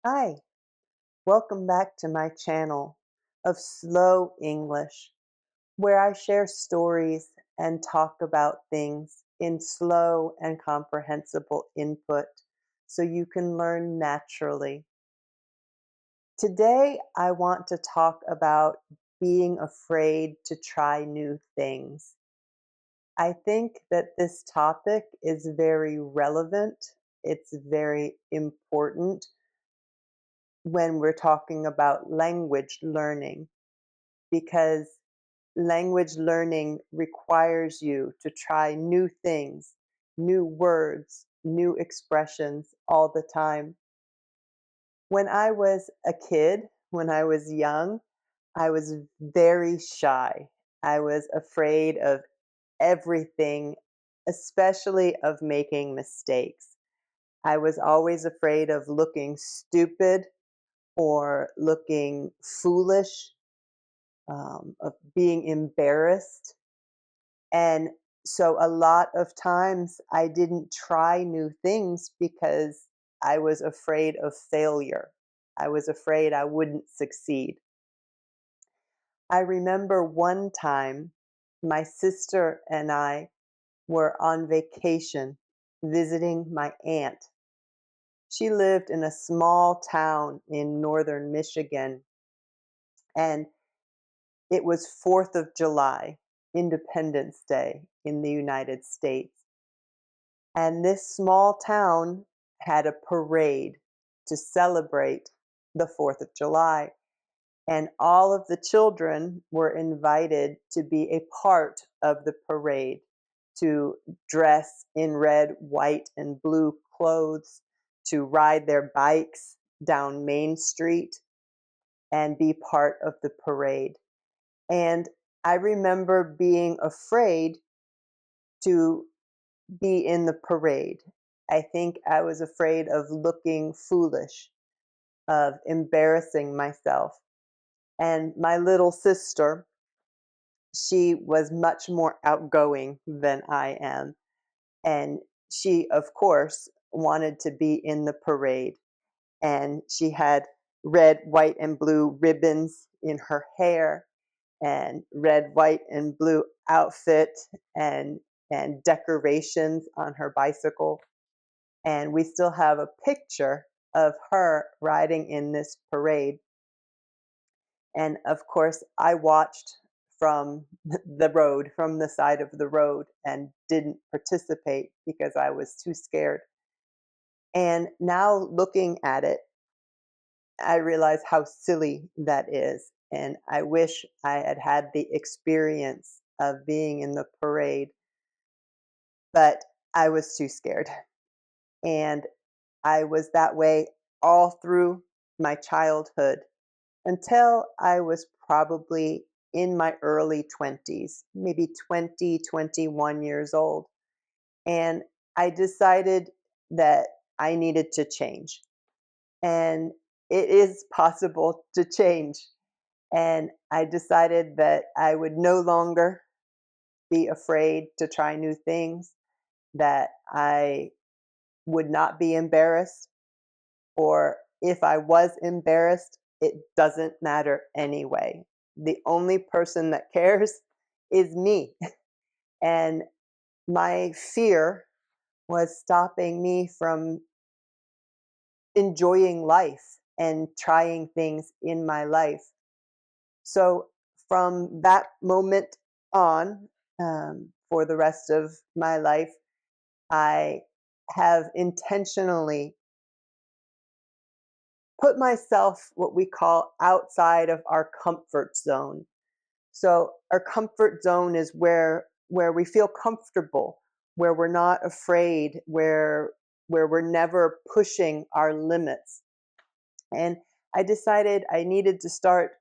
Hi, welcome back to my channel of Slow English, where I share stories and talk about things in slow and comprehensible input so you can learn naturally. Today, I want to talk about being afraid to try new things. I think that this topic is very relevant. It's very important when we're talking about language learning because language learning requires you to try new things, new words, new expressions all the time. When I was a kid, when I was young, I was very shy. I was afraid of everything, especially of making mistakes. I was always afraid of looking stupid or looking foolish, of being embarrassed. And so a lot of times I didn't try new things because I was afraid of failure. I was afraid I wouldn't succeed. I remember one time my sister and I were on vacation visiting my aunt. She lived in a small town in northern Michigan, and it was 4th of July, Independence Day in the United States. And this small town had a parade to celebrate the 4th of July. And all of the children were invited to be a part of the parade, to dress in red, white, and blue clothes, to ride their bikes down Main Street and be part of the parade. And I remember being afraid to be in the parade. I think I was afraid of looking foolish, of embarrassing myself. And my little sister, she was much more outgoing than I am. And she, of course, wanted to be in the parade. And she had red, white, and blue ribbons in her hair and red, white, and blue outfit and decorations on her bicycle. And we still have a picture of her riding in this parade. And of course, I watched from the road, from the side of the road, and didn't participate because I was too scared. And now looking at it, I realize how silly that is. And I wish I had had the experience of being in the parade, but I was too scared. And I was that way all through my childhood until I was probably in my early 20s, maybe 20, 21 years old. And I decided that I needed to change. And it is possible to change. And I decided that I would no longer be afraid to try new things, that I would not be embarrassed, or if I was embarrassed, it doesn't matter anyway. The only person that cares is me. And my fear was stopping me from enjoying life and trying things in my life. So from that moment on, for the rest of my life, I have intentionally put myself what we call outside of our comfort zone. So our comfort zone is where we feel comfortable, where we're not afraid, where we're never pushing our limits. And I decided I needed to start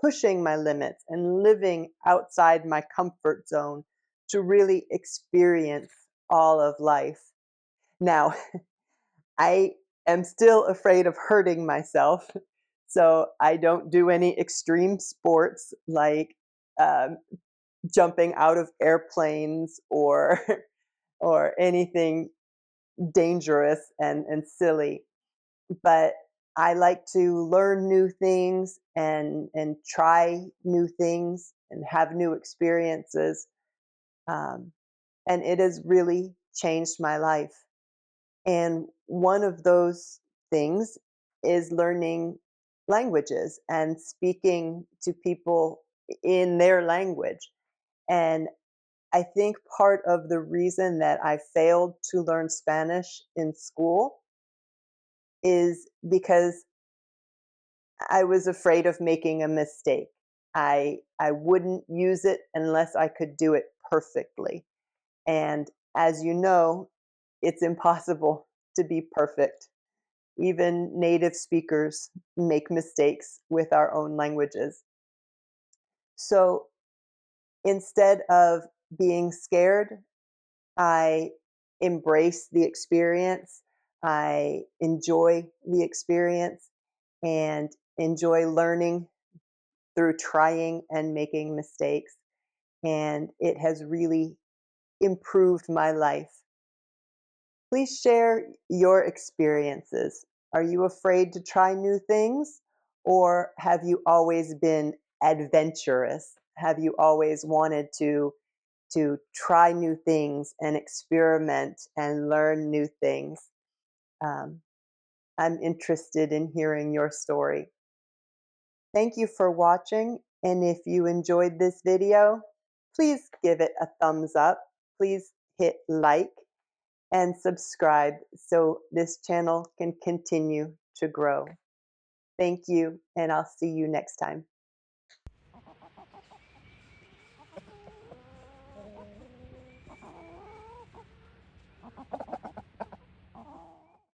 pushing my limits and living outside my comfort zone to really experience all of life. Now, I am still afraid of hurting myself, so I don't do any extreme sports like um, jumping out of airplanes or or anything dangerous and silly. But I like to learn new things and try new things and have new experiences. Um, and it has really changed my life. And one of those things is learning languages and speaking to people in their language. And I think part of the reason that I failed to learn Spanish in school is because I was afraid of making a mistake. I wouldn't use it unless I could do it perfectly. And as you know, it's impossible to be perfect. Even native speakers make mistakes with our own languages. So instead of being scared, I embrace the experience. I enjoy the experience and enjoy learning through trying and making mistakes. And it has really improved my life. Please share your experiences. Are you afraid to try new things? Or have you always been adventurous? Have you always wanted to try new things and experiment and learn new things? Um, I'm interested in hearing your story. Thank you for watching, and if you enjoyed this video, please give it a thumbs up. Please hit like and subscribe so this channel can continue to grow. Thank you, and I'll see you next time.